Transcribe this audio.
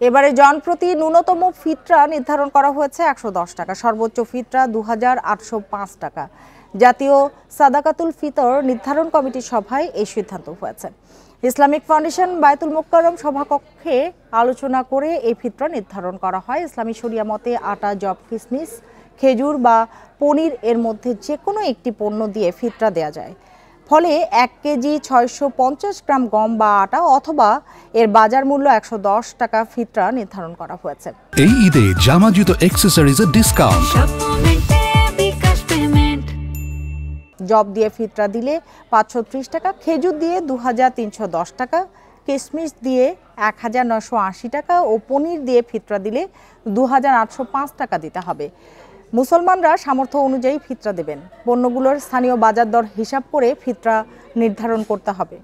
এবারে জনপ্রতি ন্যূনতম ফিতরা নির্ধারণ করা হয়েছে ১১০ টাকা, সর্বোচ্চ ফিতরা ২,৮০৫ টাকা। জাতীয় সাদাকাতুল ফিতর নির্ধারণ কমিটির সভায় এই সিদ্ধান্ত হয়েছে। ইসলামিক ফাউন্ডেশন বায়তুল মুকাররম সভাকক্ষে আলোচনা করে এই ফিতরা নির্ধারণ করা হয়। ইসলামী শরিয়া মতে আটা, জব, কিসমিস, খেজুর বা পনির এর মধ্যে যে কোনো একটি পণ্য দিয়ে ফিতরা দেয়া যায়। ফলে ১ কেজি ৬৫০ গ্রাম গম বা আটা অথবা এর বাজার মূল্য ১১০ টাকা ফিতরা নির্ধারণ করা হয়েছে। এই ঈদে জামা জুতো অ্যাকসেসরিজের ডিসকাউন্ট। জব দিয়ে ফিতরা দিলে ৫৩০ টাকা, খেজুর দিয়ে ২৩১০ টাকা, কিশমিশ দিয়ে ১৯৮০ টাকা ও পনির দিয়ে ফিতরা দিলে ২৮০৫ টাকা দিতে হবে। মুসলমানরা সামর্থ্য অনুযায়ী ফিতরা দেবেন। পণ্যগুলোর স্থানীয় বাজার দর হিসাব করে ফিতরা নির্ধারণ করতে হবে।